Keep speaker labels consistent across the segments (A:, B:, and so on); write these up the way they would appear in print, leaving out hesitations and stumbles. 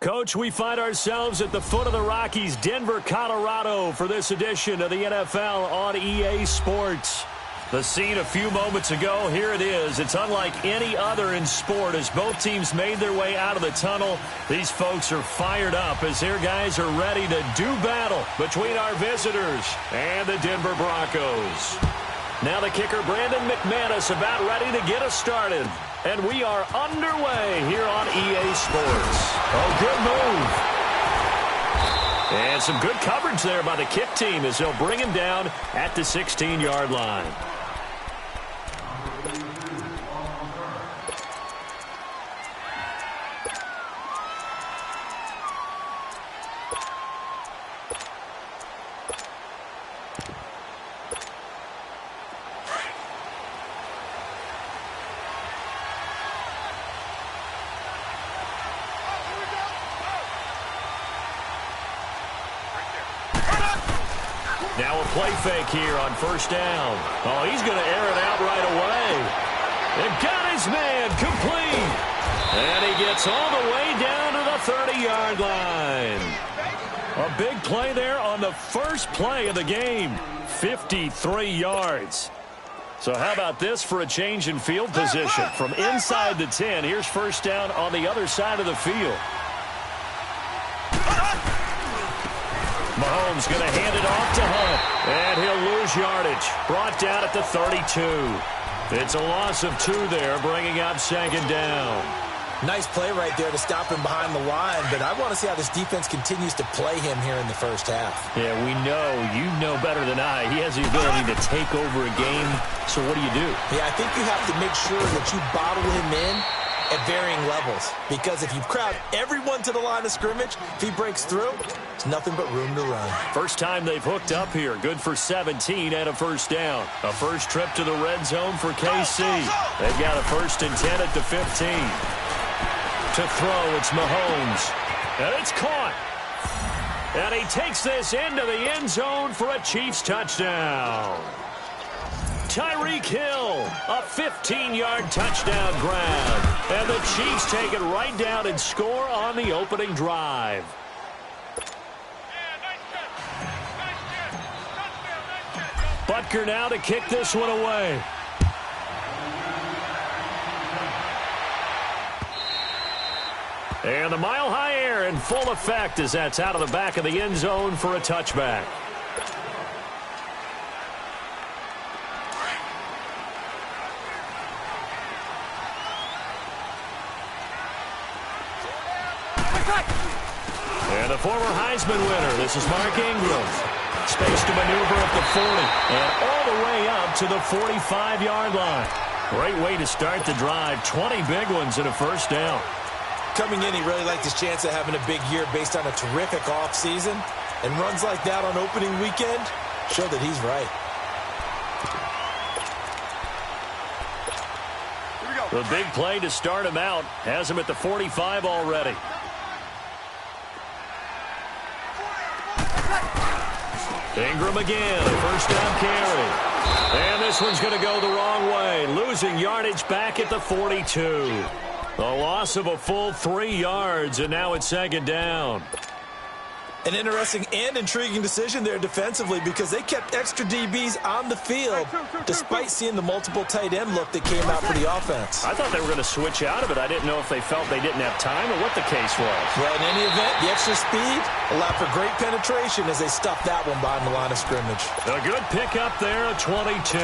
A: Coach, we find ourselves at the foot of the Rockies, Denver, Colorado, for this edition of the NFL on EA Sports. The scene a few moments ago, here it is. It's unlike any other in sport as both teams made their way out of the tunnel. These folks are fired up as their guys are ready to do battle between our visitors and the Denver Broncos. Now the kicker, Brandon McManus, about ready to get us started. And we are underway here on EA Sports. Oh, good move. And some good coverage there by the kick team as they'll bring him down at the 16-yard line. Now a play fake here on first down. Oh, he's going to air it out right away. And got his man complete. And he gets all the way down to the 30-yard line. A big play there on the first play of the game. 53 yards. So how about this for a change in field position? From inside the 10, here's first down on the other side of the field. Mahomes going to hand it off to Hunt. And he'll lose yardage. Brought down at the 32. It's a loss of 2 there, bringing up second down.
B: Nice play right there to stop him behind the line, but I want to see how this defense continues to play him here in the first half.
A: Yeah, we know. You know better than I. He has the ability to take over a game. So what do you do?
B: Yeah, I think you have to make sure that you bottle him in at varying levels, because if you crowd everyone to the line of scrimmage, if he breaks through, it's nothing but room to run.
A: First time they've hooked up here. Good for 17 and a first down. A first trip to the red zone for KC. They've got a first and 10 at the 15. To throw, it's Mahomes. And it's caught. And he takes this into the end zone for a Chiefs touchdown. Tyreek Hill, a 15-yard touchdown grab. And the Chiefs take it right down and score on the opening drive. Butker now to kick this one away. And the mile-high air in full effect as that's out of the back of the end zone for a touchback. And the former Heisman winner, this is Mark Ingram. Space to maneuver at the 40 and all the way up to the 45-yard line. Great way to start the drive. 20 big ones and a first down.
B: Coming in, he really liked his chance of having a big year based on a terrific offseason. And runs like that on opening weekend show that he's right.
A: The big play to start him out has him at the 45 already. Ingram again, a first down carry. And this one's going to go the wrong way. Losing yardage back at the 42. The loss of a full 3 yards, and now it's second down.
B: An interesting and intriguing decision there defensively, because they kept extra DBs on the field despite seeing the multiple tight end look that came out for the offense.
A: I thought they were going to switch out of it. I didn't know if they felt they didn't have time or what the case was.
B: Well, in any event, the extra speed allowed for great penetration as they stuffed that one behind the line of scrimmage.
A: A good pickup there at 22.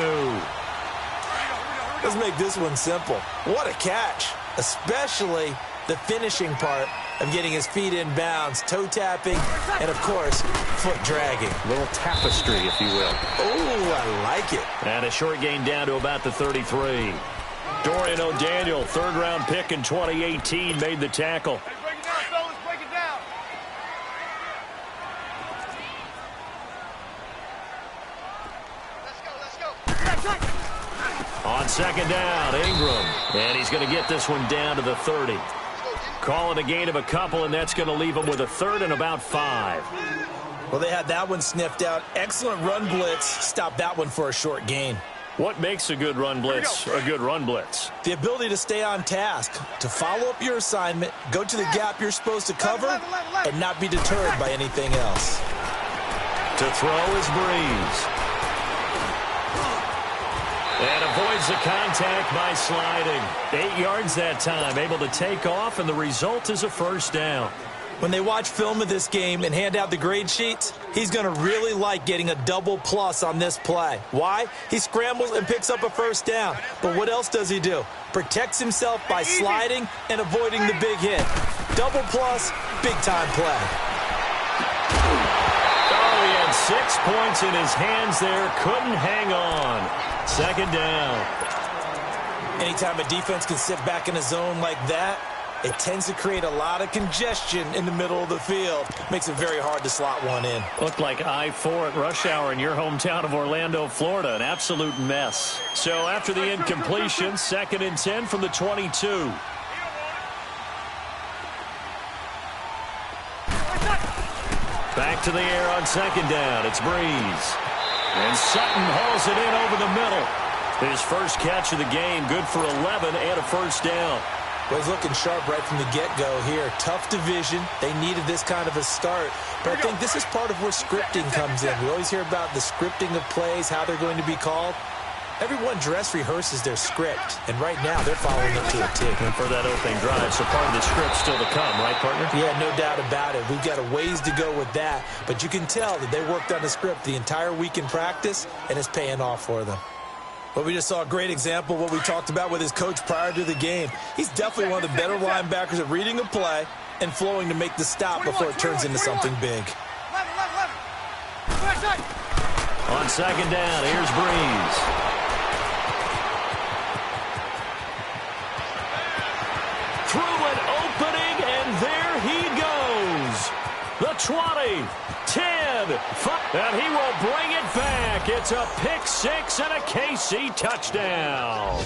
B: Let's make this one simple. What a catch, especially the finishing part of getting his feet in bounds, toe tapping, and of course, foot dragging.
A: A little tapestry, if you will.
B: Oh, I like it.
A: And a short gain down to about the 33. Dorian O'Daniel, third-round pick in 2018, made the tackle.
C: Hey, break it down, fellas, break it down. Let's go.
A: On second down, Ingram. And he's going to get this one down to the 30. Calling a gain of a couple, and that's going to leave him with a third and about 5.
B: Well, they had that one sniffed out. Excellent run blitz. Stopped that one for a short gain.
A: What makes a good run blitz a good run blitz?
B: The ability to stay on task, to follow up your assignment, go to the gap you're supposed to cover, and not be deterred by anything else.
A: To throw is Breeze. And avoids the contact by sliding. 8 yards that time, able to take off, and the result is a first down.
B: When they watch film of this game and hand out the grade sheets, he's going to really like getting a double plus on this play. Why? He scrambles and picks up a first down. But what else does he do? Protects himself by sliding and avoiding the big hit. Double plus, big-time play.
A: Oh, he had 6 points in his hands there. Couldn't hang on. Second down.
B: Anytime a defense can sit back in a zone like that, it tends to create a lot of congestion in the middle of the field. Makes it very hard to slot one in.
A: Looked like I-4 at rush hour in your hometown of Orlando, Florida. An absolute mess. So after the incompletion, 2nd and 10 from the 22. Back to the air on 2nd down. It's Breeze. And Sutton hauls it in over the middle. His first catch of the game, good for 11 and a first down.
B: Well, he's looking sharp right from the get-go here. Tough division. They needed this kind of a start. But I think this is part of where scripting comes in. We always hear about the scripting of plays, how they're going to be called. Everyone dress rehearses their script, and right now they're following it to a tick.
A: And for that opening drive, so part of the script still to come, right, partner?
B: Yeah, no doubt about it. We've got a ways to go with that, but you can tell that they worked on the script the entire week in practice, and it's paying off for them. But we just saw a great example of what we talked about with his coach prior to the game. He's definitely one of the better linebackers at reading a play and flowing to make the stop before it turns into something big.
A: On 2nd down, here's Breeze. Through an opening, and there he goes. The 20, 10, 5, and he will bring it back. It's a pick six and a KC touchdown.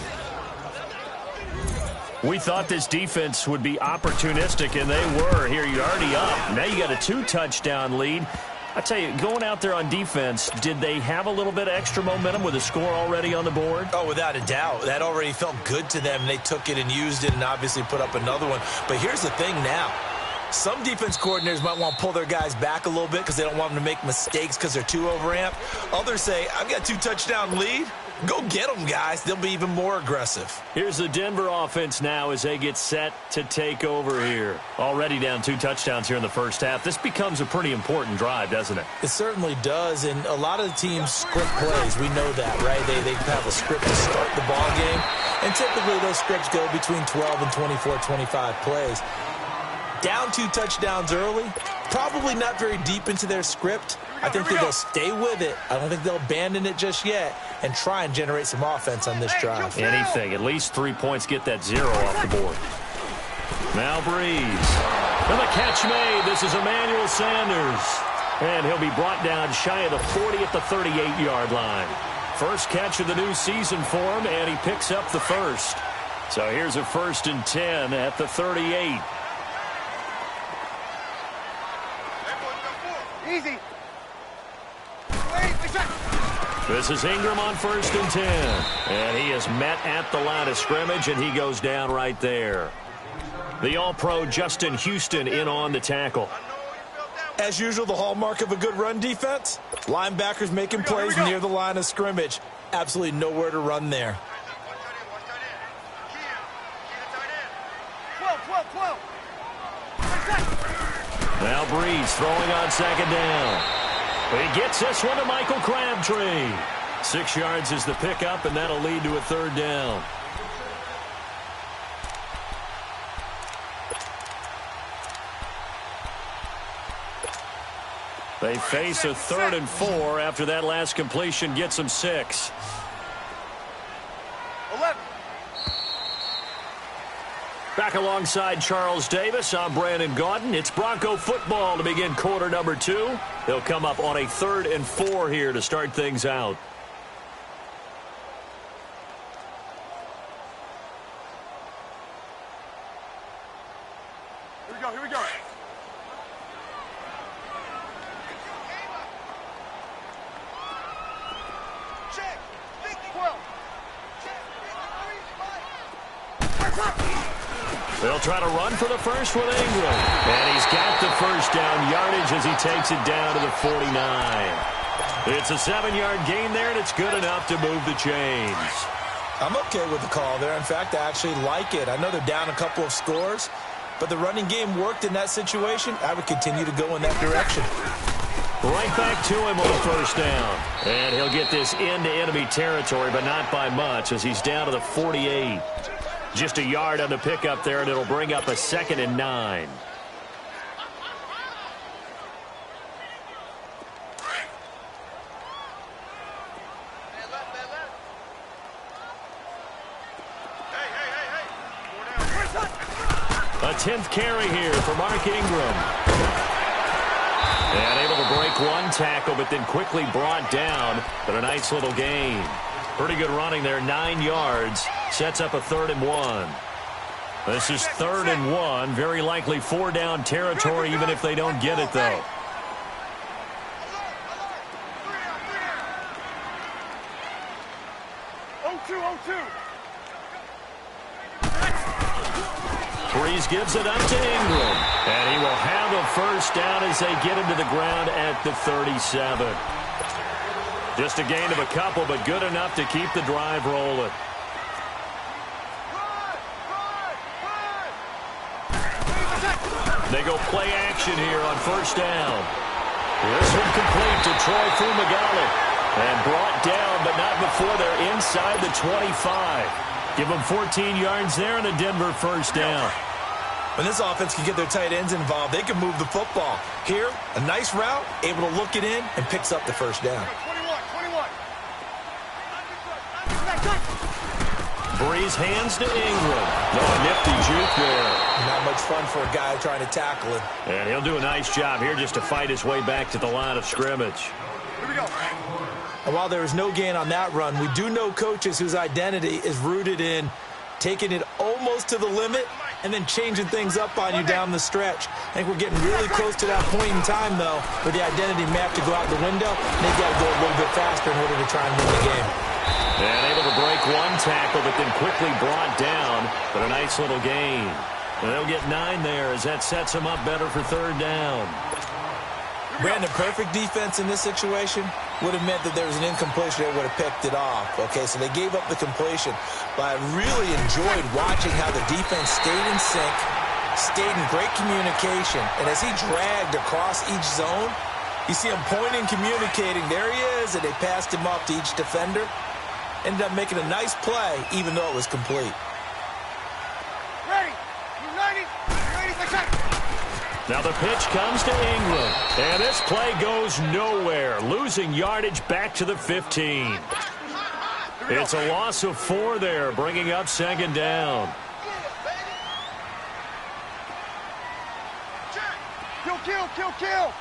A: We thought this defense would be opportunistic, and they were. Here, you're already up. Now you got a 2-touchdown lead. I tell you, going out there on defense, did they have a little bit of extra momentum with a score already on the board?
B: Oh, without a doubt. That already felt good to them. They took it and used it and obviously put up another one. But here's the thing now. Some defense coordinators might want to pull their guys back a little bit because they don't want them to make mistakes because they're too overamped. Others say, I've got a 2-touchdown lead. Go get them, guys. They'll be even more aggressive.
A: Here's the Denver offense now as they get set to take over here. Already down 2 touchdowns here in the first half. This becomes a pretty important drive, doesn't it?
B: It certainly does, and a lot of the teams script plays. We know that, right? They have a script to start the ball game, and typically those scripts go between 12 and 24, 25 plays. Down 2 touchdowns early, probably not very deep into their script. I think that they'll stay with it. I don't think they'll abandon it just yet and try and generate some offense on this drive.
A: Anything. At least 3 points get that 0 off the board. Now Breeze. And the catch made. This is Emmanuel Sanders. And he'll be brought down shy of the 40 at the 38-yard line. First catch of the new season for him, and he picks up the first. So here's a 1st and 10 at the 38.
C: Easy.
A: This is Ingram on 1st and 10. And he is met at the line of scrimmage, and he goes down right there. The All-Pro Justin Houston in on the tackle.
B: As usual, the hallmark of a good run defense, linebackers making plays near the line of scrimmage. Absolutely nowhere to run there.
C: 12.
A: Now Breeze throwing on 2nd down. He gets this one to Michael Crabtree. 6 yards is the pickup, and that'll lead to a 3rd down. They face a 3rd and 4 after that last completion gets them 6.
C: 11.
A: Back alongside Charles Davis, I'm Brandon Gaudin. It's Bronco football to begin quarter number 2. They'll come up on a 3rd and 4 here to start things out.
C: Here we go. Check. 12.
A: They'll try to run for the first with Ingram. And he's got the first down yardage as he takes it down to the 49. It's a 7-yard gain there, and it's good enough to move the chains.
B: I'm okay with the call there. In fact, I actually like it. I know they're down a couple of scores, but the running game worked in that situation. I would continue to go in that direction.
A: Right back to him on first down. And he'll get this into enemy territory, but not by much as he's down to the 48. Just a yard on the pickup there, and it'll bring up a 2nd and 9. A 10th carry here for Mark Ingram. And able to break one tackle, but then quickly brought down. But a nice little gain. Pretty good running there, 9 yards. Sets up a 3rd and 1. This is 3rd and 1. Very likely 4-down territory, even if they don't get it, though. Breeze gives it up to Ingram. And he will have a first down as they get him to the ground at the 37. Just a gain of a couple, but good enough to keep the drive rolling. They go play action here on first down. This one complete to Troy Fumagalli. And brought down, but not before they're inside the 25. Give them 14 yards there and a Denver first down.
B: When this offense can get their tight ends involved, they can move the football. Here, a nice route, able to look it in, and picks up the first down.
C: 21.
A: Breeze hands to Ingram. Oh, nifty juke there.
B: Not much fun for a guy trying to tackle it.
A: And he'll do a nice job here just to fight his way back to the line of scrimmage.
C: Here we go.
B: And while there was no gain on that run, we do know coaches whose identity is rooted in taking it almost to the limit and then changing things up on you down the stretch. I think we're getting really close to that point in time, though, where the identity map to go out the window, and they've got to go a little bit faster in order to try and win the game.
A: And able to break one tackle, but then quickly brought down. But a nice little gain. And they'll get 9 there as that sets them up better for 3rd down.
B: Brandon, perfect defense in this situation would have meant that there was an incompletion that would have picked it off. Okay, so they gave up the completion. But I really enjoyed watching how the defense stayed in sync, stayed in great communication. And as he dragged across each zone, you see him pointing, communicating. There he is, and they passed him off to each defender. Ended up making a nice play, even though it was complete.
C: Ready. You ready? Ready for check.
A: Now the pitch comes to Ingram. And this play goes nowhere. Losing yardage back to the 15. It's a loss of 4 there, bringing up 2nd down.
C: Kill.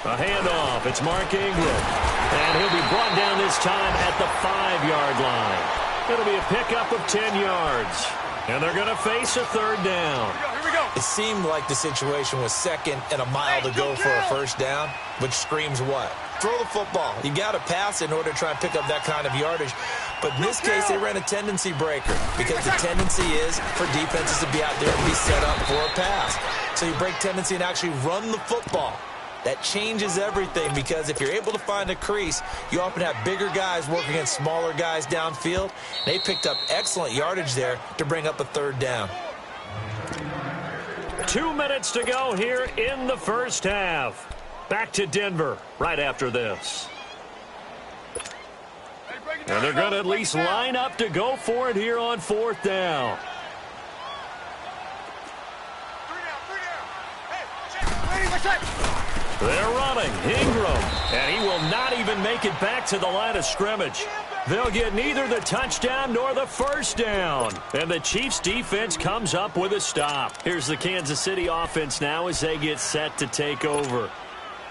A: A handoff. It's Mark Ingram. And he'll be brought down this time at the 5-yard line. It'll be a pickup of 10 yards. And they're going to face a 3rd down.
C: Here we go.
B: It seemed like the situation was 2nd and a mile to go for a first down, which screams what? Throw the football. You got to pass in order to try and pick up that kind of yardage. But in this case, they ran a tendency breaker because the tendency is for defenses to be out there and be set up for a pass. So you break tendency and actually run the football. That changes everything because if you're able to find a crease, you often have bigger guys working against smaller guys downfield. They picked up excellent yardage there to bring up a 3rd down.
A: 2 minutes to go here in the first half. Back to Denver right after this. And they're going to at least line up to go for it here on 4th down.
C: 3 down. Hey, ready for check.
A: They're running. Ingram. And he will not even make it back to the line of scrimmage. They'll get neither the touchdown nor the first down. And the Chiefs defense comes up with a stop. Here's the Kansas City offense now as they get set to take over.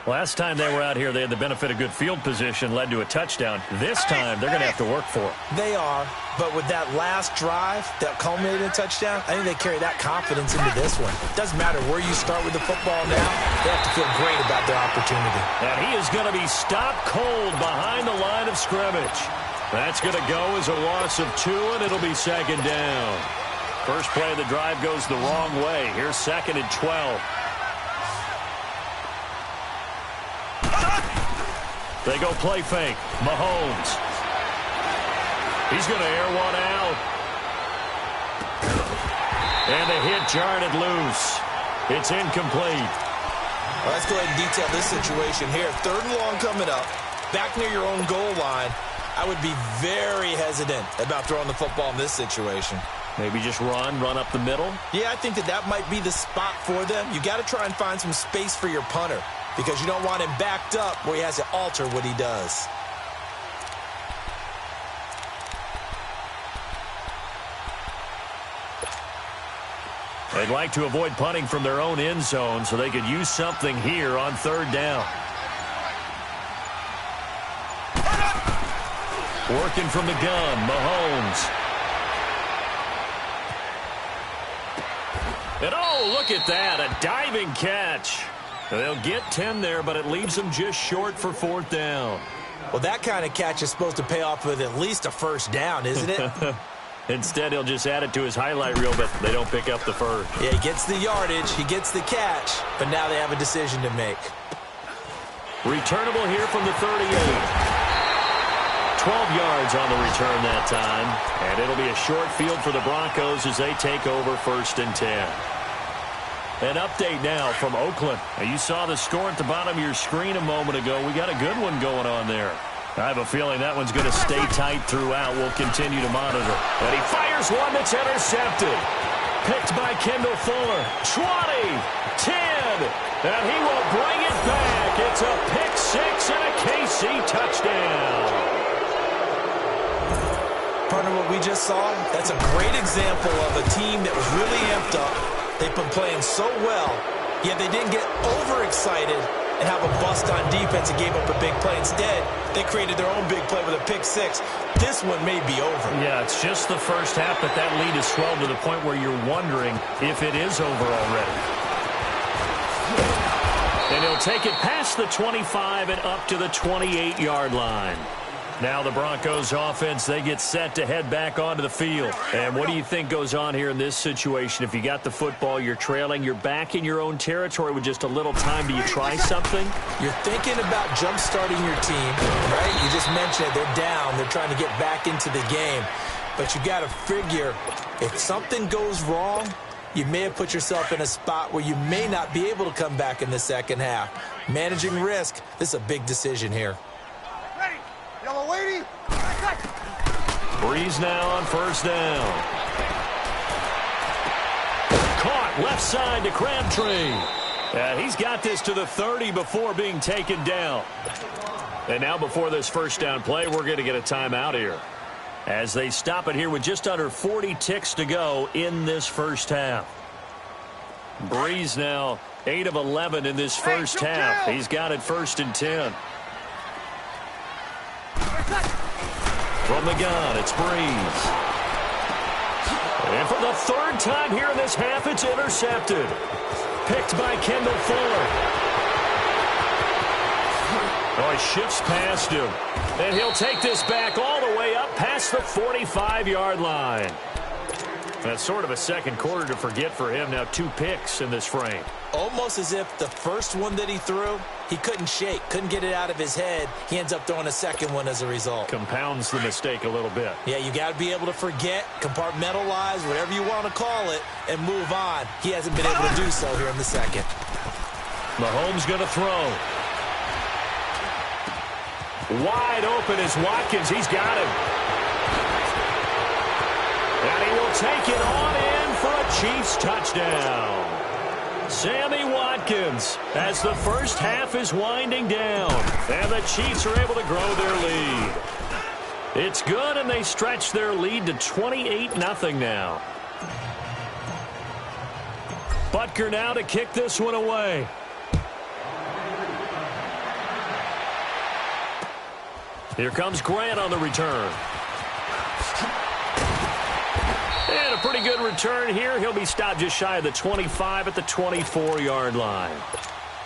A: Last time they were out here, they had the benefit of good field position, led to a touchdown. This time, they're going to have to work for it.
B: They are, but with that last drive that culminated in a touchdown, I think they carry that confidence into this one. Doesn't matter where you start with the football now, they have to feel great about their opportunity.
A: And he is going to be stopped cold behind the line of scrimmage. That's going to go as a loss of 2, and it'll be second down. First play of the drive goes the wrong way. Here's second and 12. They go play fake. Mahomes. He's going to air one out. And the hit jarred it loose. It's incomplete.
B: Well, let's go ahead and detail this situation here. 3rd and long coming up. Back near your own goal line. I would be very hesitant about throwing the football in this situation.
A: Maybe just run up the middle?
B: Yeah, I think that might be the spot for them. You got to try and find some space for your punter because you don't want him backed up where he has to alter what he does.
A: They'd like to avoid punting from their own end zone so they could use something here on 3rd down. Working from the gun, Mahomes. And oh, look at that, a diving catch. They'll get 10 there, but it leaves them just short for 4th down.
B: Well, that kind of catch is supposed to pay off with at least a first down, isn't it?
A: Instead, he'll just add it to his highlight reel, but they don't pick up the first.
B: Yeah, he gets the yardage, he gets the catch, but now they have a decision to make.
A: Returnable here from the 38. 12 yards on the return that time, and it'll be a short field for the Broncos as they take over 1st and 10. An update now from Oakland. Now, you saw the score at the bottom of your screen a moment ago. We got a good one going on there. I have a feeling that one's going to stay tight throughout. We'll continue to monitor. And he fires one that's intercepted. Picked by Kendall Fuller. 20, 10, and he will bring it back. It's a pick 6 and a KC touchdown.
B: Partner, what we just saw, that's a great example of a team that was really amped up. They've been playing so well, yet they didn't get overexcited and have a bust on defense and gave up a big play. Instead, they created their own big play with a pick 6. This one may be over.
A: Yeah, it's just the first half, but that lead has swelled to the point where you're wondering if it is over already. And he'll take it past the 25 and up to the 28-yard line. Now the Broncos offense, they get set to head back onto the field. And what do you think goes on here in this situation? If you got the football, you're trailing, you're back in your own territory with just a little time. Do you try something?
B: You're thinking about jump-starting your team, right? You just mentioned it. They're down. They're trying to get back into the game. But you got to figure if something goes wrong, you may have put yourself in a spot where you may not be able to come back in the second half. Managing risk, this is a big decision here.
C: Yellow waiting.
A: Breeze now on 1st down. Caught left side to Crabtree. He's got this to the 30 before being taken down. And now before this 1st down play, we're going to get a timeout here. As they stop it here with just under 40 ticks to go in this first half. Breeze now 8 of 11 in this first half. He's got it 1st and 10. From the gun, it's Breeze. And for the 3rd time here in this half, it's intercepted. Picked by Kendall Fuller. Oh, he shifts past him. And he'll take this back all the way up past the 45-yard line. That's sort of a second quarter to forget for him. Now 2 picks in this frame.
B: Almost as if the first one that he threw, he couldn't shake, couldn't get it out of his head. He ends up throwing a second one as a result.
A: Compounds the mistake a little bit.
B: Yeah, you got to be able to forget, compartmentalize, whatever you want to call it, and move on. He hasn't been able to do so here in the second.
A: Mahomes going to throw. Wide open is Watkins. He's got him. And he will take it on in for a Chiefs touchdown. Sammy Watkins as the first half is winding down. And the Chiefs are able to grow their lead. It's good, and they stretch their lead to 28-0 now. Butker now to kick this one away. Here comes Grant on the return. And a pretty good return here. He'll be stopped just shy of the 25 at the 24-yard line.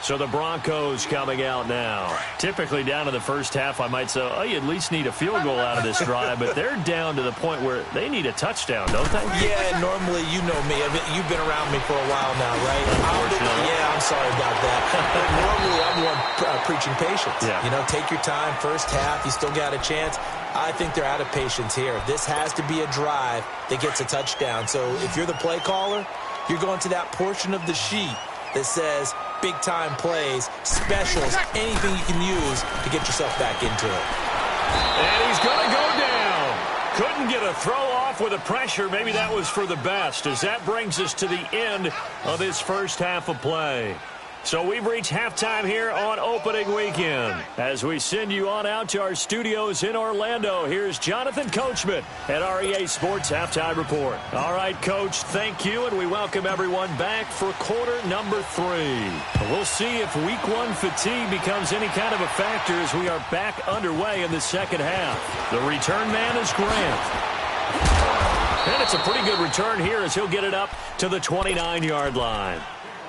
A: So the Broncos coming out now. Typically down to the first half, I might say, oh, you at least need a field goal out of this drive, but they're down to the point where they need a touchdown, don't they?
B: Yeah, normally, you know me. You've been around me for a while now, right? Yeah, I'm sorry about that. But normally, I'm one preaching patience.
A: Yeah.
B: You know, take your time, first half, you still got a chance. I think they're out of patience here. This has to be a drive that gets a touchdown. So if you're the play caller, you're going to that portion of the sheet that says big-time plays, specials, anything you can use to get yourself back into it.
A: And he's going to go down. Couldn't get a throw off with the pressure. Maybe that was for the best, as that brings us to the end of this first half of play. So we've reached halftime here on opening weekend. As we send you on out to our studios in Orlando, here's Jonathan Coachman at REA Sports Halftime Report. All right, Coach, thank you, and we welcome everyone back for quarter number 3. We'll see if week 1 fatigue becomes any kind of a factor as we are back underway in the second half. The return man is Grant. And it's a pretty good return here as he'll get it up to the 29-yard line.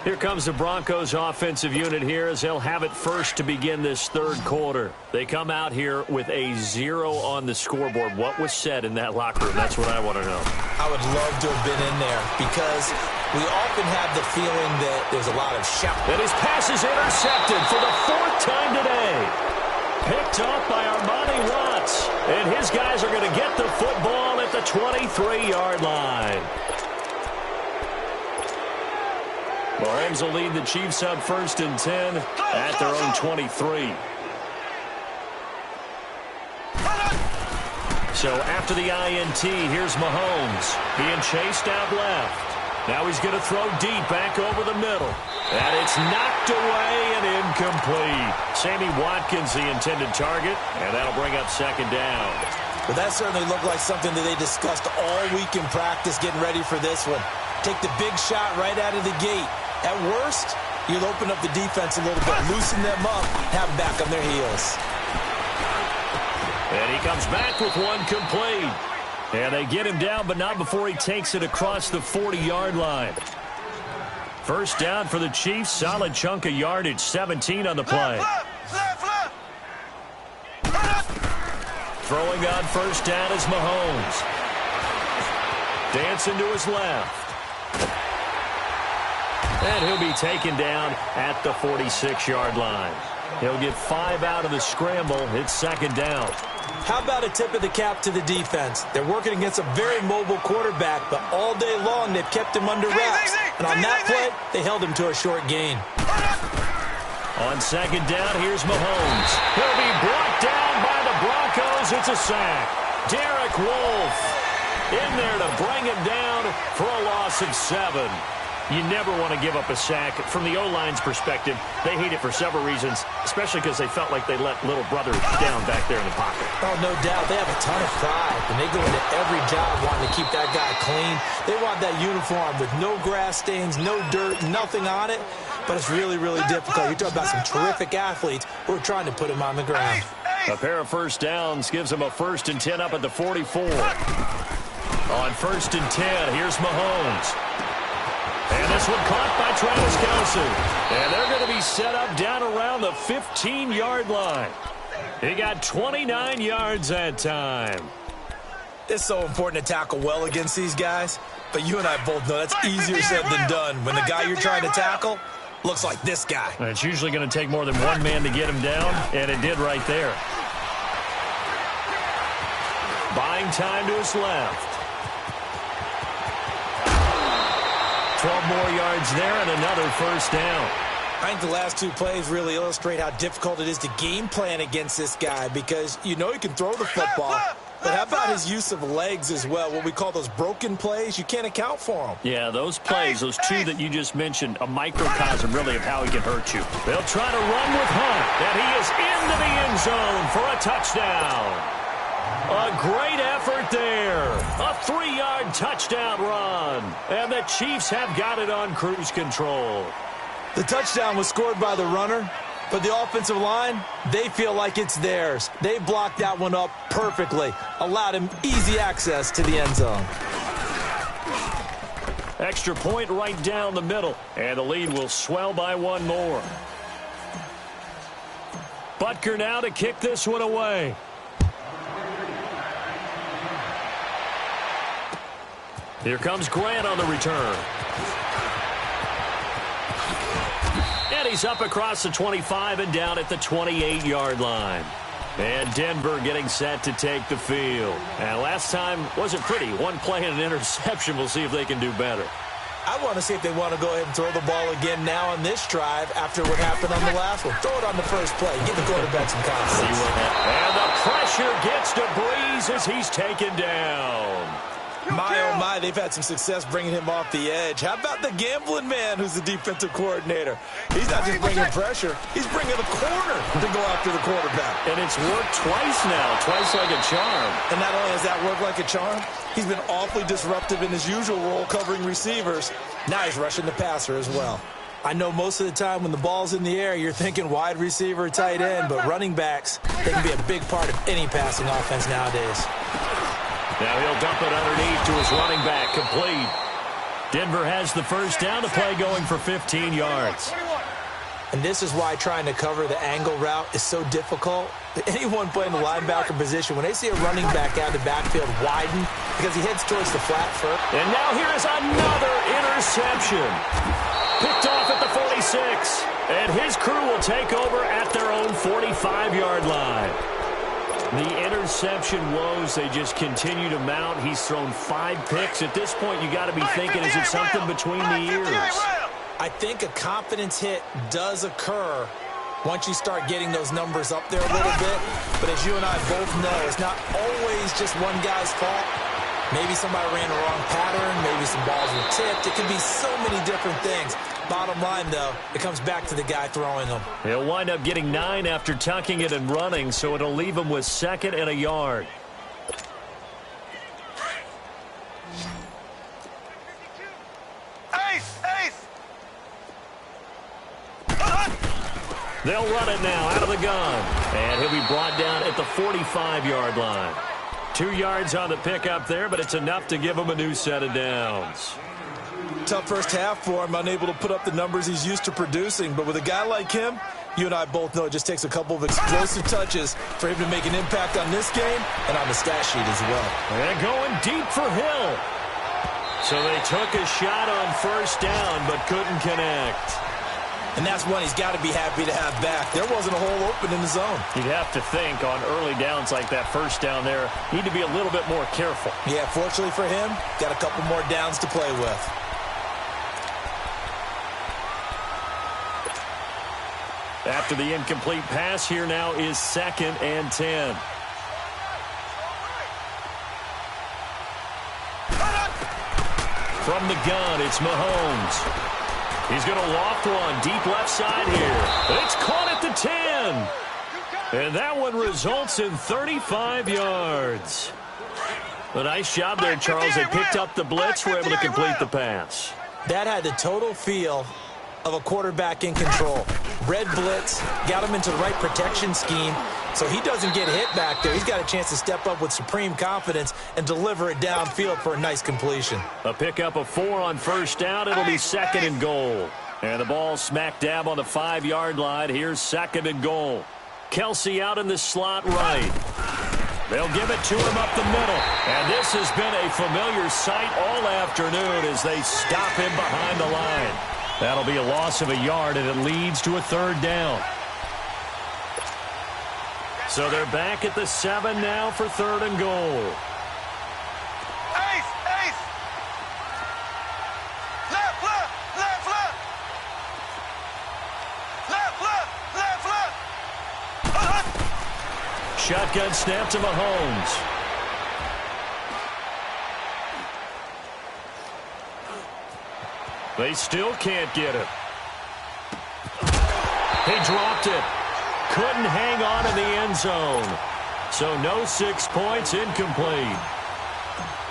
A: Here comes the Broncos offensive unit here as they'll have it first to begin this third quarter. They come out here with a 0 on the scoreboard. What was said in that locker room? That's what I want to know.
B: I would love to have been in there because we often have the feeling that there's a lot of shouting.
A: And his pass is intercepted for the 4th time today. Picked off by Armani Watts. And his guys are going to get the football at the 23-yard line. Mahomes will lead the Chiefs up 1st and 10 at their own 23. So after the INT, here's Mahomes being chased out left. Now he's going to throw deep back over the middle. And it's knocked away and incomplete. Sammy Watkins, the intended target, and that'll bring up 2nd down.
B: But that certainly looked like something that they discussed all week in practice getting ready for this one. Take the big shot right out of the gate. At worst, you'll open up the defense a little bit, loosen them up, have them back on their heels.
A: And he comes back with one complete. And they get him down, but not before he takes it across the 40-yard line. First down for the Chiefs. Solid chunk of yardage, 17 on the play. Throwing on first down is Mahomes. Dancing to his left. And he'll be taken down at the 46-yard line. He'll get 5 out of the scramble. It's 2nd down.
B: How about a tip of the cap to the defense? They're working against a very mobile quarterback, but all day long they've kept him under wraps. And on that play, they held him to a short gain.
A: On 2nd down, here's Mahomes. He'll be brought down by the Broncos. It's a sack. Derek Wolfe in there to bring him down for a loss of 7. You never want to give up a sack. From the O-line's perspective, they hate it for several reasons, especially because they felt like they let little brother down back there in the pocket.
B: Oh, no doubt. They have a ton of pride, and they go into every job wanting to keep that guy clean. They want that uniform with no grass stains, no dirt, nothing on it, but it's really, really difficult. You're talking about some terrific athletes who are trying to put him on the ground.
A: A pair of first downs gives them a 1st and 10 up at the 44. On 1st and 10, here's Mahomes. And this one caught by Travis Kelce. And they're going to be set up down around the 15-yard line. He got 29 yards that time.
B: It's so important to tackle well against these guys, but you and I both know that's easier said than done when the guy you're trying to tackle looks like this guy.
A: And it's usually going to take more than one man to get him down, and it did right there. Buying time to his left. 12 more yards there and another first down.
B: I think the last 2 plays really illustrate how difficult it is to game plan against this guy because you know he can throw the football. But how about his use of legs as well? What we call those broken plays, you can't account for them.
A: Yeah, those plays, those 2 that you just mentioned, a microcosm really of how he can hurt you. They'll try to run with Hunt, and he is into the end zone for a touchdown. A great effort there. A 3-yard touchdown run. And the Chiefs have got it on cruise control.
B: The touchdown was scored by the runner, but the offensive line, they feel like it's theirs. They blocked that one up perfectly, allowed him easy access to the end zone.
A: Extra point right down the middle, and the lead will swell by 1 more. Butker now to kick this one away. Here comes Grant on the return. And he's up across the 25 and down at the 28-yard line. And Denver getting set to take the field. And last time wasn't pretty. One play and an interception. We'll see if they can do better.
B: I want to see if they want to go ahead and throw the ball again now on this drive after what happened on the last one. Throw it on the first play. Give the quarterback some confidence.
A: And the pressure gets to Breeze as he's taken down.
B: My, oh, my, they've had some success bringing him off the edge. How about the gambling man who's the defensive coordinator? He's not just bringing pressure. He's bringing the corner to go after the quarterback.
A: And it's worked twice now, twice like a charm.
B: And not only has that worked like a charm, he's been awfully disruptive in his usual role covering receivers. Now he's rushing the passer as well. I know most of the time when the ball's in the air, you're thinking wide receiver, tight end, but running backs, they can be a big part of any passing offense nowadays.
A: Now he'll dump it underneath to his running back, complete. Denver has the first down, the play going for 15 yards.
B: And this is why trying to cover the angle route is so difficult. Anyone playing the linebacker position, when they see a running back out of the backfield widen because he heads towards the flat foot.
A: And now here is another interception. Picked off at the 46. And his crew will take over at their own 45-yard line. The interception woes, they just continue to mount. He's thrown 5 picks. At this point, you got to be thinking, is it something between the ears?
B: I think a confidence hit does occur once you start getting those numbers up there a little bit. But as you and I both know, it's not always just one guy's fault. Maybe somebody ran the wrong pattern. Maybe some balls were tipped. It can be so many different things. Bottom line, though, it comes back to the guy throwing them.
A: He'll wind up getting 9 after tucking it and running, so it'll leave him with 2nd and a yard.
C: Ace!
A: They'll run it now out of the gun. And he'll be brought down at the 45-yard line. 2 yards on the pickup there, but it's enough to give him a new set of downs.
B: Tough first half for him, unable to put up the numbers he's used to producing. But with a guy like him, you and I both know it just takes a couple of explosive touches for him to make an impact on this game and on the stat sheet as well.
A: And going deep for Hill. So they took a shot on first down, but couldn't connect.
B: And that's one he's got to be happy to have back. There wasn't a hole open in the zone.
A: You'd have to think on early downs like that first down there, need to be a little bit more careful.
B: Yeah, fortunately for him, got a couple more downs to play with.
A: After the incomplete pass, here now is 2nd and 10. From the gun, it's Mahomes. He's going to loft one deep left side here. It's caught at the 10. And that one results in 35 yards. A nice job there, Charles. They picked up the blitz, were able to complete the pass.
B: That had the total feel of a quarterback in control. Red blitz, got him into the right protection scheme, so he doesn't get hit back there. He's got a chance to step up with supreme confidence and deliver it downfield for a nice completion.
A: A pickup of 4 on first down. It'll be 2nd and goal. And the ball smack dab on the 5-yard line. Here's 2nd and goal. Kelsey out in the slot right. They'll give it to him up the middle. And this has been a familiar sight all afternoon as they stop him behind the line. That'll be a loss of a yard, and it leads to a 3rd down. So they're back at the 7 now for 3rd and goal.
C: Ace! Left!
A: Shotgun snap to Mahomes. They still can't get him. He dropped it. Couldn't hang on in the end zone. So no 6 points, incomplete.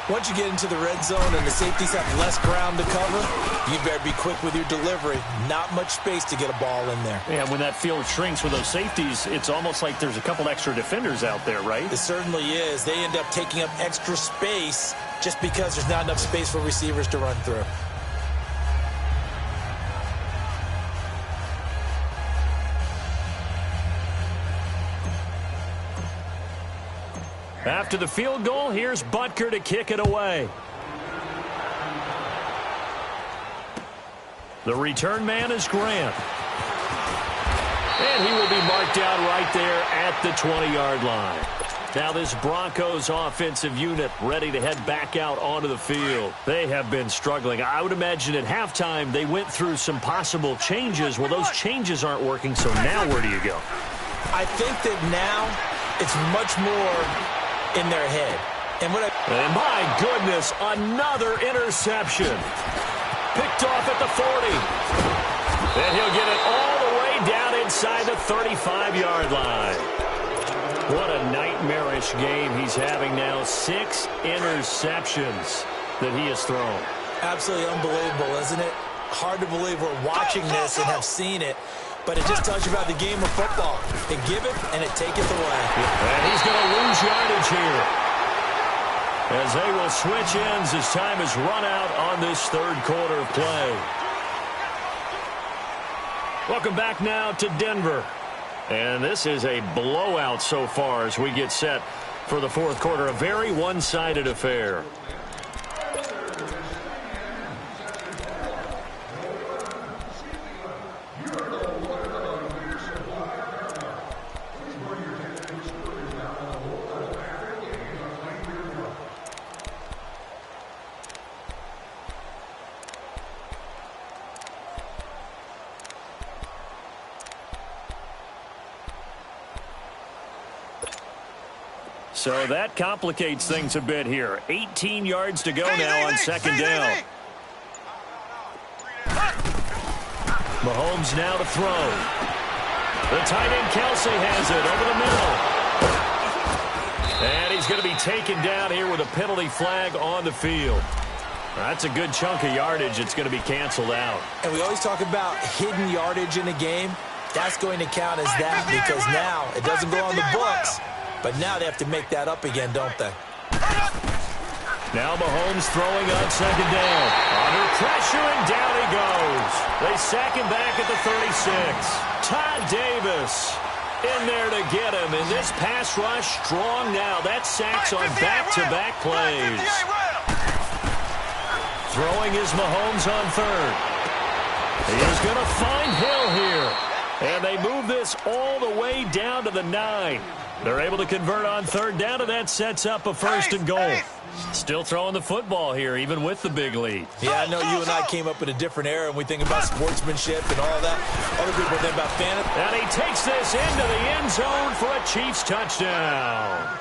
B: Once you get into the red zone and the safeties have less ground to cover, you better be quick with your delivery. Not much space to get a ball in there.
A: Yeah, when that field shrinks with those safeties, it's almost like there's a couple extra defenders out there, right?
B: It certainly is. They end up taking up extra space just because there's not enough space for receivers to run through.
A: After the field goal, here's Butker to kick it away. The return man is Grant. And he will be marked down right there at the 20-yard line. Now this Broncos offensive unit ready to head back out onto the field. They have been struggling. I would imagine at halftime they went through some possible changes. Well, those changes aren't working, so now where do you go?
B: I think that now it's much more in their head. And
A: my goodness, another interception. Picked off at the 40. And he'll get it all the way down inside the 35-yard line. What a nightmarish game he's having now. 6 interceptions that he has thrown.
B: Absolutely unbelievable, isn't it? Hard to believe we're watching this and have seen it, but it just tells you about the game of football. They give it and it taketh away.
A: And he's going to lose yardage here, as they will switch ends as time is run out on this third quarter of play. Welcome back now to Denver. And this is a blowout so far as we get set for the fourth quarter. A very one-sided affair. So that complicates things a bit here. 18 yards to go now on second down. Mahomes now to throw. The tight end Kelsey has it over the middle. And he's going to be taken down here with a penalty flag on the field. That's a good chunk of yardage. It's going to be canceled out.
B: And we always talk about hidden yardage in a game. That's going to count as that because now it doesn't go on the books. But now they have to make that up again, don't they?
A: Now Mahomes throwing on second down. Under pressure, and down he goes. They sack him back at the 36. Todd Davis in there to get him. And this pass rush strong now. That's sacks on back-to-back plays. Throwing is Mahomes on third. He is going to find Hill here. And they move this all the way down to the 9. They're able to convert on third down, and that sets up a first and goal. Still throwing the football here, even with the big lead.
B: Yeah, I know you and I came up in a different era, and we think about sportsmanship and all that. Other people think about fantasy.
A: And he takes this into the end zone for a Chiefs touchdown.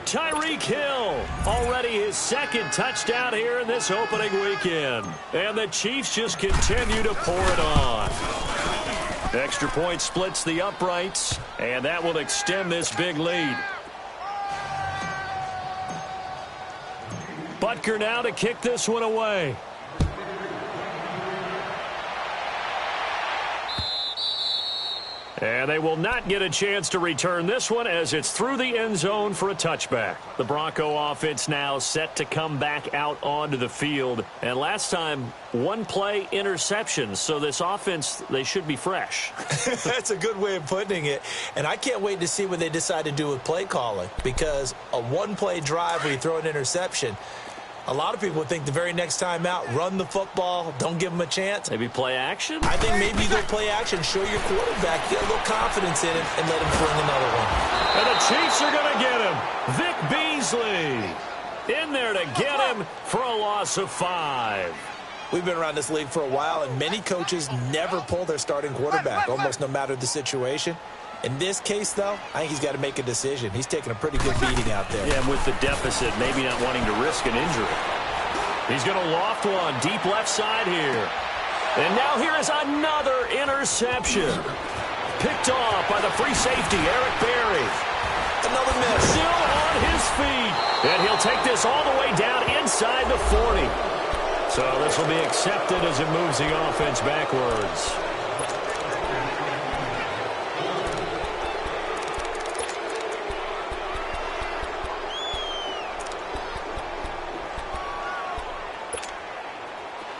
A: Tyreek Hill, already his second touchdown here in this opening weekend. And the Chiefs just continue to pour it on. Extra point splits the uprights, and that will extend this big lead. Butker now to kick this one away. And they will not get a chance to return this one as it's through the end zone for a touchback. The Bronco offense now set to come back out onto the field. And last time, one play interception. So this offense, they should be fresh.
B: That's a good way of putting it. And I can't wait to see what they decide to do with play calling. Because a one-play drive where you throw an interception, a lot of people would think the very next time out, run the football, don't give them a chance.
A: Maybe play action?
B: I think maybe you go play action, show your quarterback, get a little confidence in him, and let him fling another one.
A: And the Chiefs are going to get him. Vic Beasley in there to get him for a loss of 5.
B: We've been around this league for a while, and many coaches never pull their starting quarterback, almost no matter the situation. In this case, though, I think he's got to make a decision. He's taking a pretty good beating out there.
A: Yeah, with the deficit, maybe not wanting to risk an injury. He's going to loft one deep left side here. And now here is another interception. Picked off by the free safety, Eric Berry.
B: Another miss.
A: Still on his feet. And he'll take this all the way down inside the 40. So this will be accepted as it moves the offense backwards.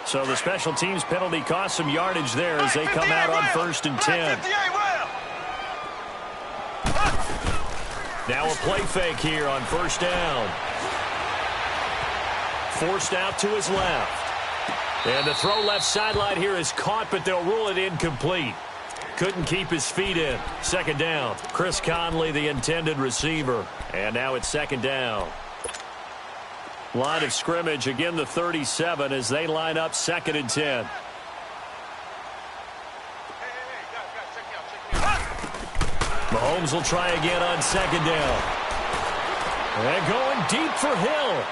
A: So the special teams penalty cost some yardage there as they come out on 1st and 10. Now a play fake here on first down. Forced out to his left. And the throw left sideline here is caught, but they'll rule it incomplete. Couldn't keep his feet in. Second down. Chris Conley, the intended receiver. And now it's second down. Line of scrimmage, again the 37 as they line up 2nd and 10. Mahomes will try again on second down. And going deep for Hill.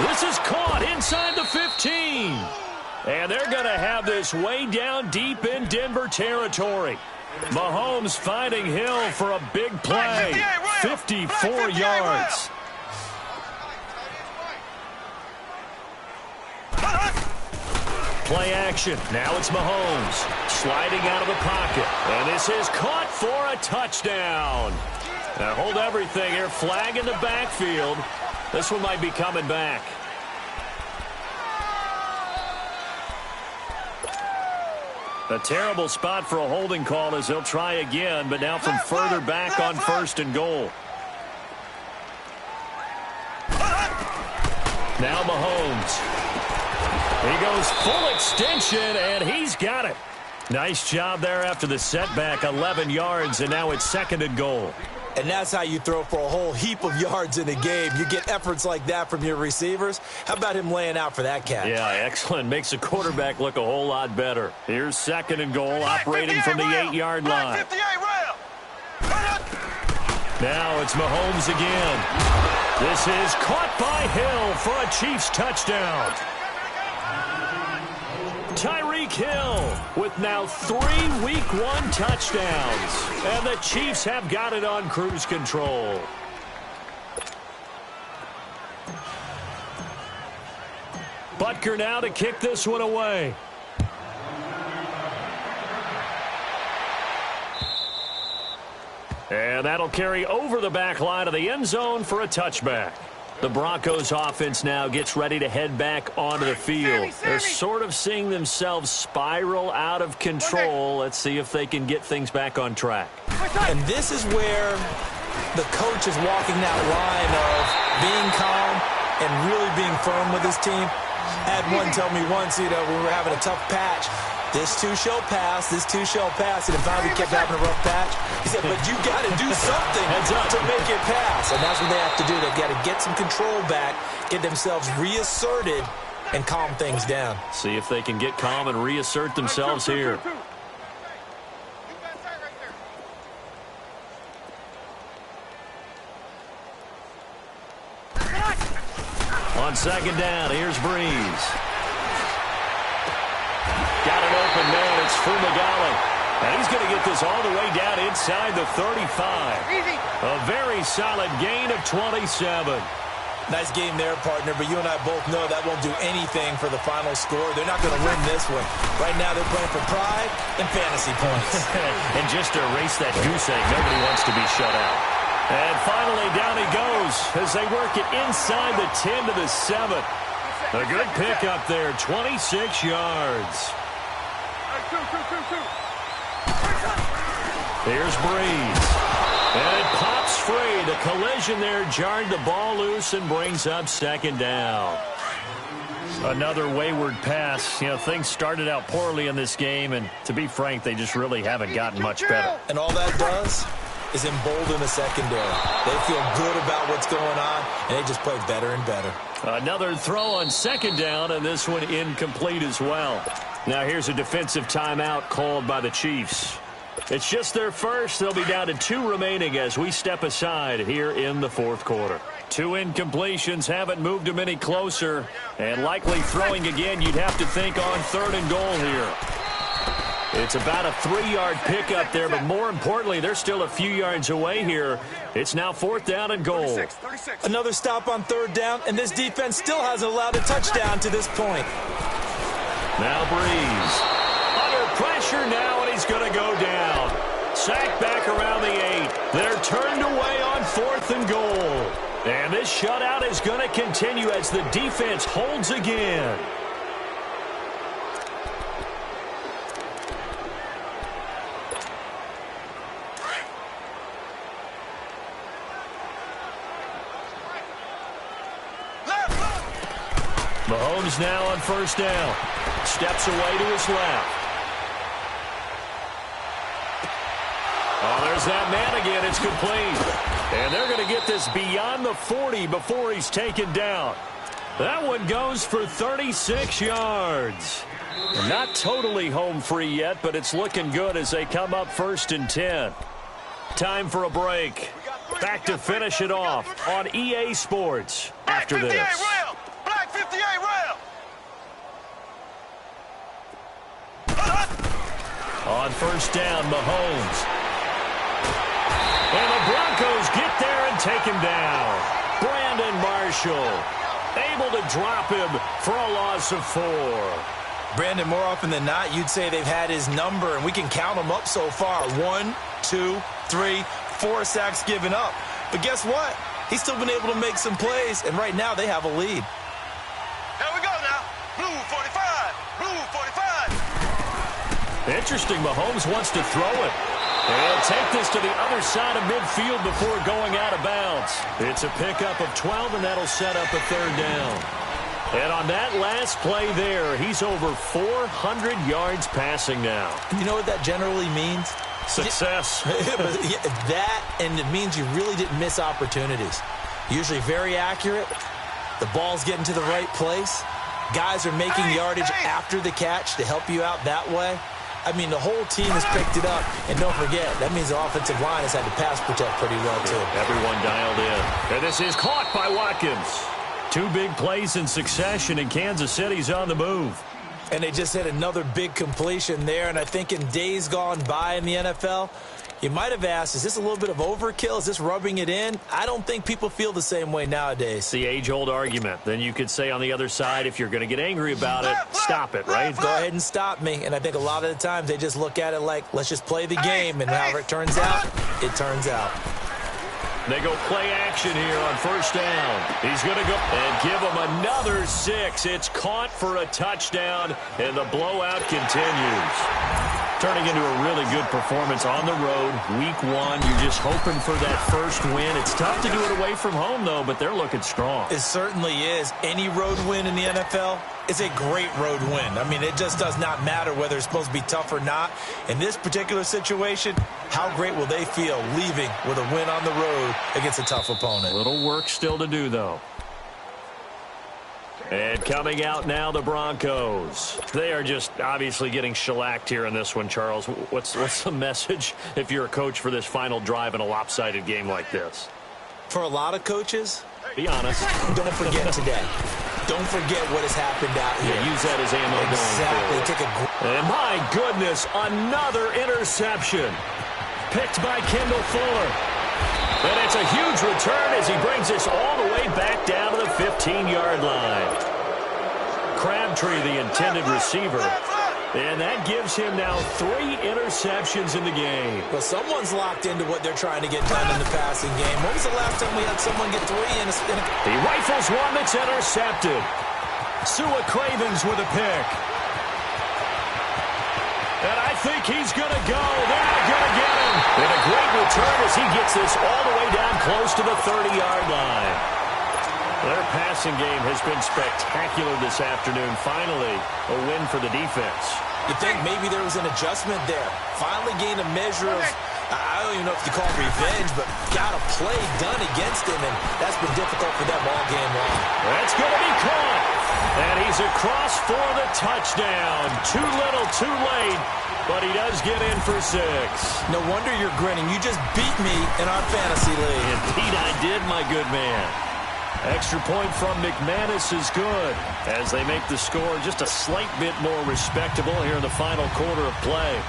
A: This is caught inside the 15. And they're going to have this way down deep in Denver territory. Mahomes finding Hill for a big play. 54 yards. Play action. Now it's Mahomes sliding out of the pocket. And this is caught for a touchdown. Now hold everything here. Flag in the backfield. This one might be coming back. A terrible spot for a holding call as they'll try again, but now from further back on 1st and goal. Now Mahomes. He goes full extension, and he's got it. Nice job there after the setback, 11 yards, and now it's 2nd and goal.
B: And that's how you throw for a whole heap of yards in a game. You get efforts like that from your receivers. How about him laying out for that catch?
A: Yeah, excellent. Makes the quarterback look a whole lot better. Here's 2nd and goal, operating from the 8-yard line. Now it's Mahomes again. This is caught by Hill for a Chiefs touchdown. Tyreek Hill with now 3 Week 1 touchdowns. And the Chiefs have got it on cruise control. Butker now to kick this one away. And that'll carry over the back line of the end zone for a touchback. The Broncos offense now gets ready to head back onto the field. They're sort of seeing themselves spiral out of control. Let's see if they can get things back on track.
B: And this is where the coach is walking that line of being calm and really being firm with his team. I had one tell me once, we were having a tough patch. This too shall pass, this too shall pass. And finally kept having a rough patch. He said, but you got to do something to make it pass. And that's what they have to do. They've got to get some control back, get themselves reasserted, and calm things down.
A: See if they can get calm and reassert themselves here. On second down, here's Breeze. Got an open man. It's Fumagalli. And he's going to get this all the way down inside the 35. A very solid gain of 27.
B: Nice game there, partner, but you and I both know that won't do anything for the final score. They're not going to win this one. Right now they're playing for pride and fantasy points.
A: And just to erase that goose egg, nobody wants to be shut out. And finally down he goes as they work it inside the 10 to the 7. A good pickup there, 26 yards. Here's Breeze. And it pops free. The collision there jarred the ball loose and brings up second down. Another wayward pass. Things started out poorly in this game, and to be frank, they just really haven't gotten much better.
B: And all that does is embolden the secondary. They feel good about what's going on, and they just play better and better.
A: Another throw on second down, and this one incomplete as well. Now here's a defensive timeout called by the Chiefs. It's just their first. They'll be down to 2 remaining as we step aside here in the 4th quarter. 2 incompletions haven't moved them any closer, and likely throwing again, you'd have to think on 3rd and goal here. It's about a 3-yard pickup there, but more importantly, they're still a few yards away here. It's now 4th down and goal.
C: 36.
B: Another stop on 3rd down, and this defense still hasn't allowed a touchdown to this point.
A: Now Breeze. Under pressure now, and he's going to go down. Sacked back around the 8. They're turned away on 4th and goal. And this shutout is going to continue as the defense holds again. Mahomes now on first down. Steps away to his left. Oh, there's that man again. It's complete. And they're going to get this beyond the 40 before he's taken down. That one goes for 36 yards. Not totally home free yet, but it's looking good as they come up 1st and 10. Time for a break. Back to finish it off on EA Sports after this.
C: Black 58 rail.
A: On first down, Mahomes. And the Broncos get there and take him down. Brandon Marshall able to drop him for a loss of 4.
B: Brandon, more often than not, you'd say they've had his number, and we can count them up so far. 1, 2, 3, 4 sacks given up. But guess what? He's still been able to make some plays, and right now they have a lead.
C: Here we go now. Blue 45. Blue 45.
A: Interesting. Mahomes wants to throw it. And take this to the other side of midfield before going out of bounds. It's a pickup of 12, and that'll set up a 3rd down. And on that last play there, he's over 400 yards passing now.
B: You know what that generally means?
A: Success.
B: That, and it means you really didn't miss opportunities. Usually very accurate. The ball's getting to the right place. Guys are making yardage after the catch to help you out that way. I mean, the whole team has picked it up. And don't forget, that means the offensive line has had to pass protect pretty well, too.
A: Everyone dialed in. And this is caught by Watkins. 2 big plays in succession, and Kansas City's on the move.
B: And they just had another big completion there. And I think in days gone by in the NFL, you might have asked, is this a little bit of overkill? Is this rubbing it in? I don't think people feel the same way nowadays.
A: It's the age-old argument. Then you could say on the other side, if you're going to get angry about it, stop it, right?
B: Go ahead and stop me. And I think a lot of the times they just look at it like, let's just play the game. And however it turns out, it turns out.
A: They go play action here on first down. He's going to go and give them another 6. It's caught for a touchdown, and the blowout continues. Turning into a really good performance on the road. Week 1, you're just hoping for that first win. It's tough to do it away from home, though, but they're looking strong.
B: It certainly is. Any road win in the NFL is a great road win. I mean, it just does not matter whether it's supposed to be tough or not. In this particular situation, how great will they feel leaving with a win on the road against a tough opponent?
A: A little work still to do, though. And coming out now, the Broncos. They are just obviously getting shellacked here in this one, Charles. What's the message if you're a coach for this final drive in a lopsided game like this?
B: For a lot of coaches,
A: be honest.
B: Don't forget today. Don't forget what has happened out here.
A: Yeah, use that as ammo.
B: Exactly.
A: And my goodness, another interception. Picked by Kendall Fuller. And it's a huge return as he brings this all the way back down to the 15-yard line. Crabtree, the intended receiver. And that gives him now 3 interceptions in the game.
B: Well, someone's locked into what they're trying to get done in the passing game. When was the last time we had someone get 3 in a...
A: He rifles one that's intercepted. Sua Cravens with a pick. And I think he's going to go. They're not going to get him. And a great return as he gets this all the way down close to the 30-yard line. Their passing game has been spectacular this afternoon. Finally, a win for the defense.
B: You think maybe there was an adjustment there. Finally gained a measure of, I don't even know if you call it revenge, but got a play done against him, and that's been difficult for them all game long.
A: That's going to be caught. And he's across for the touchdown. Too little, too late. But he does get in for 6.
B: No wonder you're grinning. You just beat me in our fantasy league.
A: Indeed I did, my good man. Extra point from McManus is good as they make the score just a slight bit more respectable here in the final quarter of play.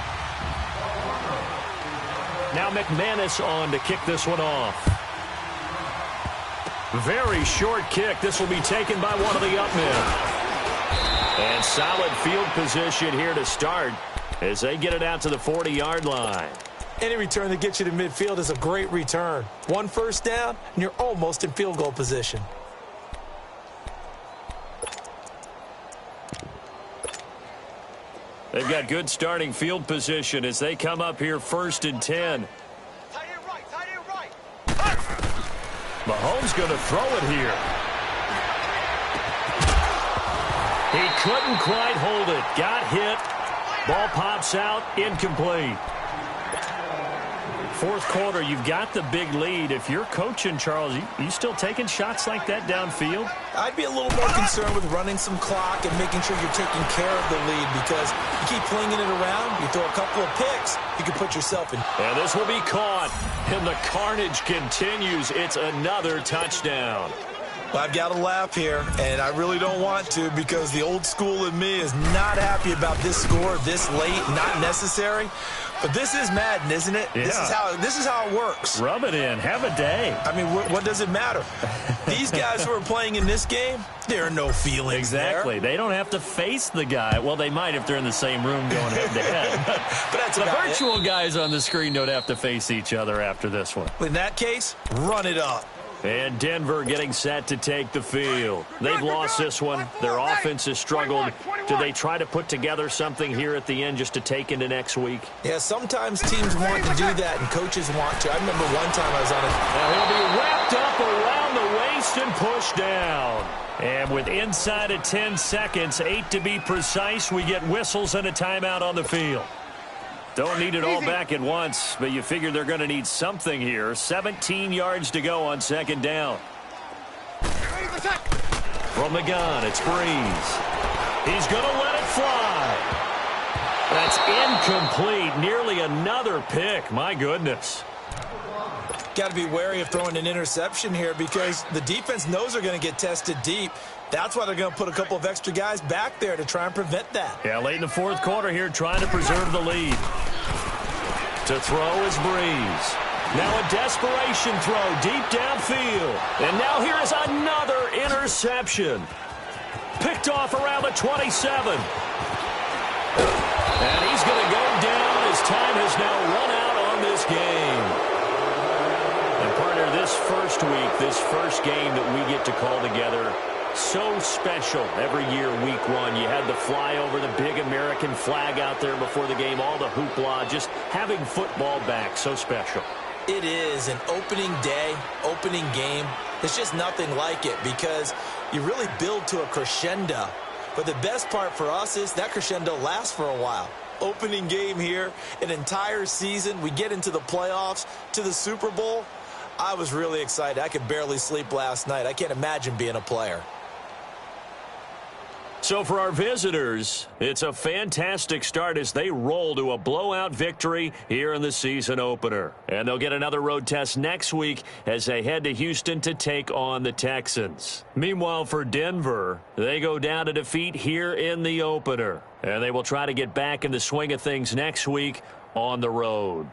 A: Now McManus on to kick this one off. Very short kick. This will be taken by one of the up men. And solid field position here to start as they get it out to the 40-yard line.
B: Any return that gets you to midfield is a great return. 1 first down, and you're almost in field goal position.
A: They've got good starting field position as they come up here 1st and 10.
C: Tight end right, tight end right.
A: Mahomes going to throw it here. couldn't quite hold it. Got hit. Ball pops out. Incomplete. Fourth quarter, you've got the big lead. If you're coaching, Charles, you still taking shots like that downfield?
B: I'd be a little more concerned with running some clock and making sure you're taking care of the lead, because you keep flinging it around, you throw a couple of picks, you can put yourself in.
A: And this will be caught. And the carnage continues. It's another touchdown.
B: Well, I've got to laugh here, and I really don't want to, because the old school in me is not happy about this score this late, not necessary. But this is Madden, isn't it?
A: Yeah.
B: This is how it works.
A: Rub it in. Have a day.
B: I mean, what does it matter? These guys who are playing in this game, there are no feelings
A: Exactly.
B: there.
A: They don't have to face the guy. Well, they might if they're in the same room going head-to-head.
B: But that's
A: the
B: about
A: virtual guys on the screen don't have to face each other after this one.
B: In that case, run it up.
A: And Denver getting set to take the field. They've lost this one. Their offense has struggled. Do they try to put together something here at the end just to take into next week?
B: Yeah, sometimes teams want to do that and coaches want to. I remember one time I was on
A: Now he'll be wrapped up around the waist and pushed down. And with inside of 10 seconds, 8 to be precise, we get whistles and a timeout on the field. Don't need it all back at once, but you figure they're going to need something here. 17 yards to go on second down. From the gun, it's Breeze. He's going to let it fly. That's incomplete. Nearly another pick. My goodness.
B: Got to be wary of throwing an interception here, because the defense knows they're going to get tested deep. That's why they're going to put a couple of extra guys back there to try and prevent that.
A: Yeah, late in the fourth quarter here, trying to preserve the lead. To throw is Breeze. Now a desperation throw deep downfield. And now here is another interception. Picked off around the 27. And he's going to go down. His time has now run out on this game. And partner, this first week, this first game that we get to call together, so special every year, week one. You had the flyover, the big American flag out there before the game, all the hoopla, just having football back, so special.
B: It is an opening day, opening game. There's just nothing like it, because you really build to a crescendo. But the best part for us is that crescendo lasts for a while. Opening game here, an entire season. We get into the playoffs, to the Super Bowl. I was really excited. I could barely sleep last night. I can't imagine being a player.
A: So for our visitors, it's a fantastic start as they roll to a blowout victory here in the season opener. And they'll get another road test next week as they head to Houston to take on the Texans. Meanwhile, for Denver, they go down to defeat here in the opener. And they will try to get back in the swing of things next week on the road.